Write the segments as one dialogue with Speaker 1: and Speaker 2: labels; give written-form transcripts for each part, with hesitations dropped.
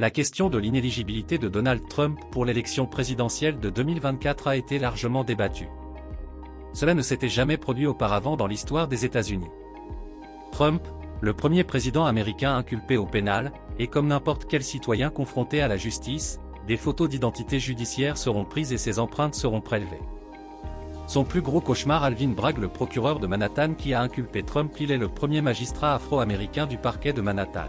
Speaker 1: La question de l'inéligibilité de Donald Trump pour l'élection présidentielle de 2024 a été largement débattue. Cela ne s'était jamais produit auparavant dans l'histoire des États-Unis. Trump, le premier président américain inculpé au pénal, est comme n'importe quel citoyen confronté à la justice, des photos d'identité judiciaire seront prises et ses empreintes seront prélevées. Son plus gros cauchemar. Alvin Bragg, le procureur de Manhattan qui a inculpé Trump, il est le premier magistrat afro-américain du parquet de Manhattan.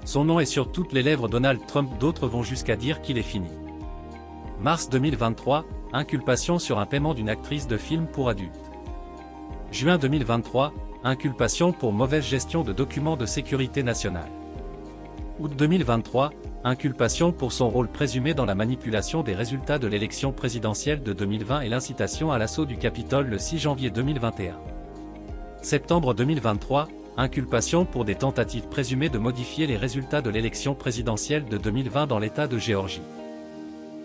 Speaker 1: Son nom est sur toutes les lèvres. Donald Trump, d'autres vont jusqu'à dire qu'il est fini. Mars 2023, inculpation sur un paiement d'une actrice de film pour adultes. Juin 2023, inculpation pour mauvaise gestion de documents de sécurité nationale. Août 2023, inculpation pour son rôle présumé dans la manipulation des résultats de l'élection présidentielle de 2020 et l'incitation à l'assaut du Capitole le 6 janvier 2021. Septembre 2023, inculpation pour des tentatives présumées de modifier les résultats de l'élection présidentielle de 2020 dans l'État de Géorgie.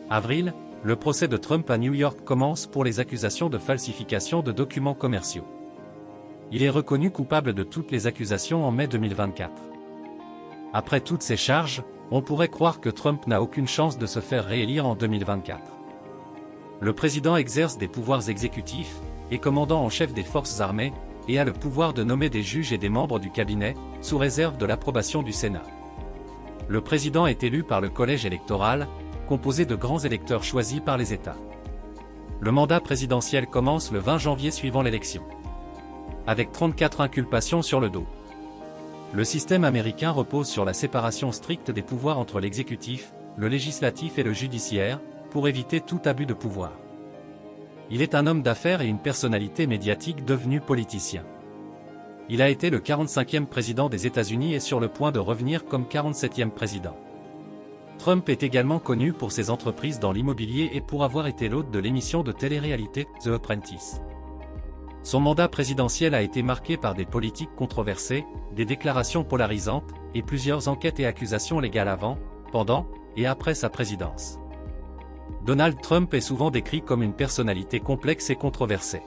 Speaker 1: Avril, le procès de Trump à New York commence pour les accusations de falsification de documents commerciaux. Il est reconnu coupable de toutes les accusations en mai 2024. Après toutes ces charges, on pourrait croire que Trump n'a aucune chance de se faire réélire en 2024. Le président exerce des pouvoirs exécutifs, est commandant en chef des forces armées, et a le pouvoir de nommer des juges et des membres du cabinet, sous réserve de l'approbation du Sénat. Le président est élu par le collège électoral, composé de grands électeurs choisis par les États. Le mandat présidentiel commence le 20 janvier suivant l'élection. Avec 34 inculpations sur le dos. Le système américain repose sur la séparation stricte des pouvoirs entre l'exécutif, le législatif et le judiciaire, pour éviter tout abus de pouvoir. Il est un homme d'affaires et une personnalité médiatique devenu politicien. Il a été le 45e président des États-Unis et sur le point de revenir comme 47e président. Trump est également connu pour ses entreprises dans l'immobilier et pour avoir été l'hôte de l'émission de télé-réalité The Apprentice. Son mandat présidentiel a été marqué par des politiques controversées, des déclarations polarisantes, et plusieurs enquêtes et accusations légales avant, pendant, et après sa présidence. Donald Trump est souvent décrit comme une personnalité complexe et controversée.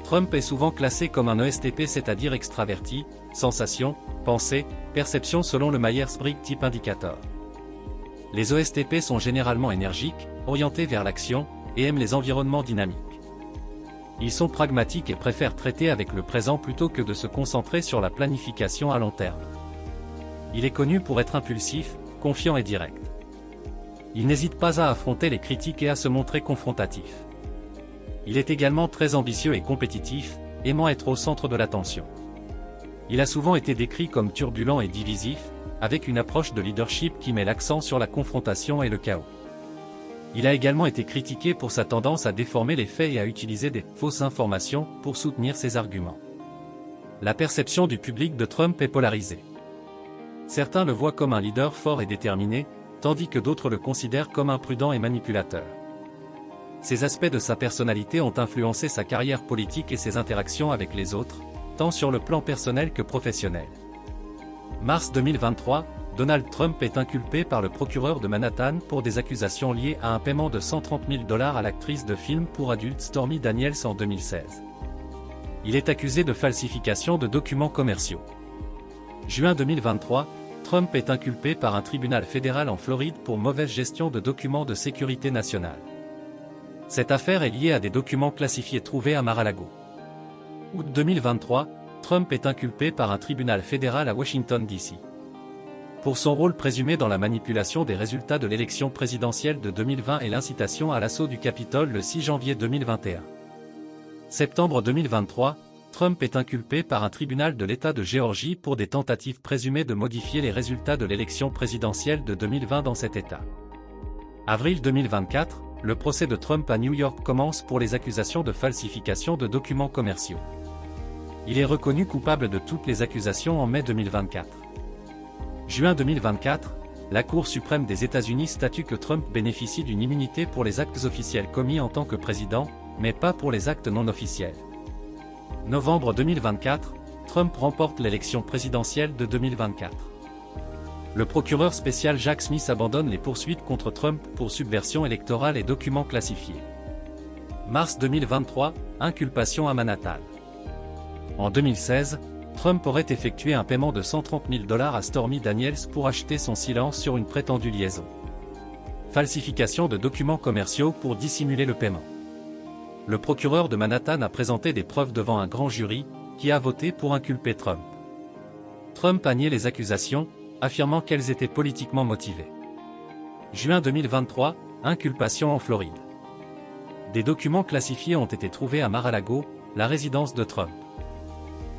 Speaker 1: Trump est souvent classé comme un ESTP, c'est-à-dire extraverti, sensation, pensée, perception selon le Myers-Briggs Type Indicator. Les ESTP sont généralement énergiques, orientés vers l'action, et aiment les environnements dynamiques. Ils sont pragmatiques et préfèrent traiter avec le présent plutôt que de se concentrer sur la planification à long terme. Il est connu pour être impulsif, confiant et direct. Il n'hésite pas à affronter les critiques et à se montrer confrontatif. Il est également très ambitieux et compétitif, aimant être au centre de l'attention. Il a souvent été décrit comme turbulent et divisif, avec une approche de leadership qui met l'accent sur la confrontation et le chaos. Il a également été critiqué pour sa tendance à déformer les faits et à utiliser des fausses informations pour soutenir ses arguments. La perception du public de Trump est polarisée. Certains le voient comme un leader fort et déterminé, tandis que d'autres le considèrent comme imprudent et manipulateur. Ces aspects de sa personnalité ont influencé sa carrière politique et ses interactions avec les autres, tant sur le plan personnel que professionnel. Mars 2023, Donald Trump est inculpé par le procureur de Manhattan pour des accusations liées à un paiement de 130 000 $ à l'actrice de film pour adultes Stormy Daniels en 2016. Il est accusé de falsification de documents commerciaux. Juin 2023, Trump est inculpé par un tribunal fédéral en Floride pour mauvaise gestion de documents de sécurité nationale. Cette affaire est liée à des documents classifiés trouvés à Mar-a-Lago. Août 2023, Trump est inculpé par un tribunal fédéral à Washington, D.C. pour son rôle présumé dans la manipulation des résultats de l'élection présidentielle de 2020 et l'incitation à l'assaut du Capitole le 6 janvier 2021. Septembre 2023, Trump est inculpé par un tribunal de l'État de Géorgie pour des tentatives présumées de modifier les résultats de l'élection présidentielle de 2020 dans cet État. Avril 2024, le procès de Trump à New York commence pour les accusations de falsification de documents commerciaux. Il est reconnu coupable de toutes les accusations en mai 2024. Juin 2024, la Cour suprême des États-Unis statue que Trump bénéficie d'une immunité pour les actes officiels commis en tant que président, mais pas pour les actes non officiels. Novembre 2024, Trump remporte l'élection présidentielle de 2024. Le procureur spécial Jack Smith abandonne les poursuites contre Trump pour subversion électorale et documents classifiés. Mars 2023, inculpation à Manhattan. En 2016, Trump aurait effectué un paiement de 130 000 $ à Stormy Daniels pour acheter son silence sur une prétendue liaison. Falsification de documents commerciaux pour dissimuler le paiement. Le procureur de Manhattan a présenté des preuves devant un grand jury, qui a voté pour inculper Trump. Trump a nié les accusations, affirmant qu'elles étaient politiquement motivées. Juin 2023, inculpation en Floride. Des documents classifiés ont été trouvés à Mar-a-Lago, la résidence de Trump.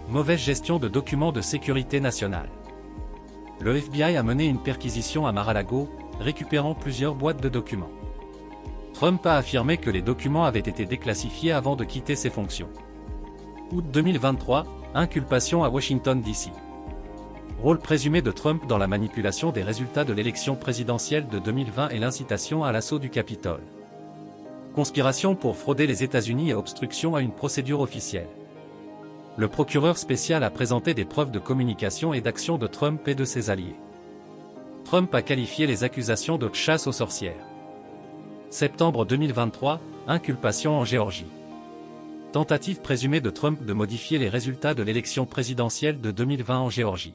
Speaker 1: Mauvaise gestion de documents de sécurité nationale. Le FBI a mené une perquisition à Mar-a-Lago, récupérant plusieurs boîtes de documents. Trump a affirmé que les documents avaient été déclassifiés avant de quitter ses fonctions. Août 2023, inculpation à Washington D.C. Rôle présumé de Trump dans la manipulation des résultats de l'élection présidentielle de 2020 et l'incitation à l'assaut du Capitole. Conspiration pour frauder les États-Unis et obstruction à une procédure officielle. Le procureur spécial a présenté des preuves de communication et d'action de Trump et de ses alliés. Trump a qualifié les accusations de chasse aux sorcières. Septembre 2023, inculpation en Géorgie. Tentative présumée de Trump de modifier les résultats de l'élection présidentielle de 2020 en Géorgie.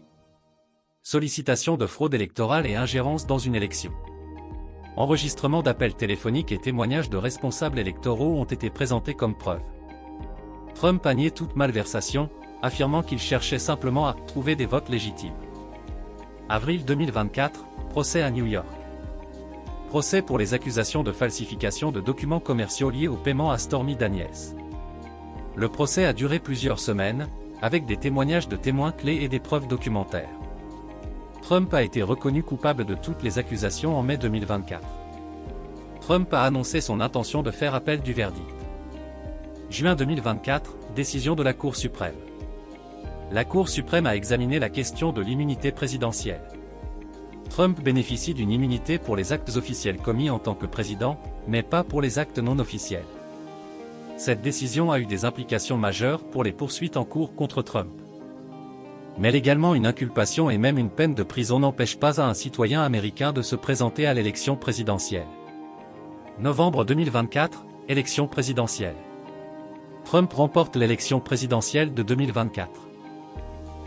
Speaker 1: Sollicitation de fraude électorale et ingérence dans une élection. Enregistrement d'appels téléphoniques et témoignages de responsables électoraux ont été présentés comme preuve. Trump a nié toute malversation, affirmant qu'il cherchait simplement à trouver des votes légitimes. Avril 2024, procès à New York. Procès pour les accusations de falsification de documents commerciaux liés au paiement à Stormy Daniels. Le procès a duré plusieurs semaines, avec des témoignages de témoins clés et des preuves documentaires. Trump a été reconnu coupable de toutes les accusations en mai 2024. Trump a annoncé son intention de faire appel du verdict. Juin 2024, décision de la Cour suprême. La Cour suprême a examiné la question de l'immunité présidentielle. Trump bénéficie d'une immunité pour les actes officiels commis en tant que président, mais pas pour les actes non officiels. Cette décision a eu des implications majeures pour les poursuites en cours contre Trump. Mais également une inculpation et même une peine de prison n'empêche pas à un citoyen américain de se présenter à l'élection présidentielle. Novembre 2024, élection présidentielle. Trump remporte l'élection présidentielle de 2024.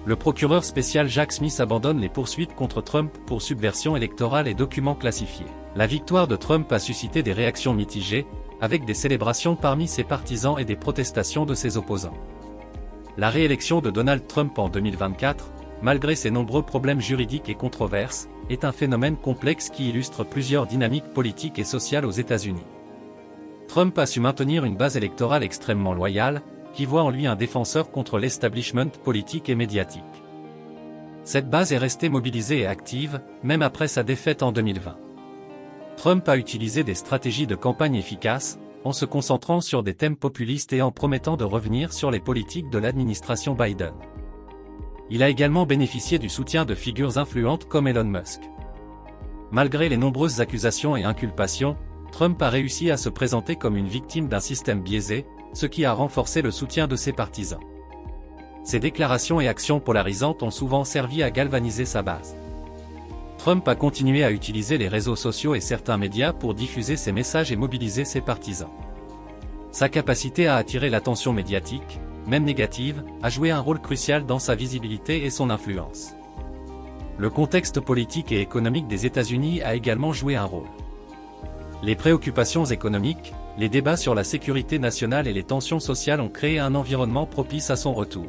Speaker 1: Le procureur spécial Jack Smith abandonne les poursuites contre Trump pour subversion électorale et documents classifiés. La victoire de Trump a suscité des réactions mitigées, avec des célébrations parmi ses partisans et des protestations de ses opposants. La réélection de Donald Trump en 2024, malgré ses nombreux problèmes juridiques et controverses, est un phénomène complexe qui illustre plusieurs dynamiques politiques et sociales aux États-Unis. Trump a su maintenir une base électorale extrêmement loyale, qui voit en lui un défenseur contre l'establishment politique et médiatique. Cette base est restée mobilisée et active, même après sa défaite en 2020. Trump a utilisé des stratégies de campagne efficaces, en se concentrant sur des thèmes populistes et en promettant de revenir sur les politiques de l'administration Biden. Il a également bénéficié du soutien de figures influentes comme Elon Musk. Malgré les nombreuses accusations et inculpations, Trump a réussi à se présenter comme une victime d'un système biaisé, ce qui a renforcé le soutien de ses partisans. Ses déclarations et actions polarisantes ont souvent servi à galvaniser sa base. Trump a continué à utiliser les réseaux sociaux et certains médias pour diffuser ses messages et mobiliser ses partisans. Sa capacité à attirer l'attention médiatique, même négative, a joué un rôle crucial dans sa visibilité et son influence. Le contexte politique et économique des États-Unis a également joué un rôle. Les préoccupations économiques, les débats sur la sécurité nationale et les tensions sociales ont créé un environnement propice à son retour.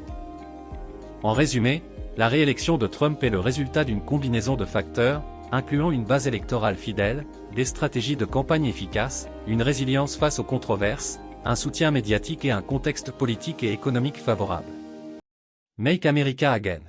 Speaker 1: En résumé, la réélection de Trump est le résultat d'une combinaison de facteurs, incluant une base électorale fidèle, des stratégies de campagne efficaces, une résilience face aux controverses, un soutien médiatique et un contexte politique et économique favorable. Make America Again.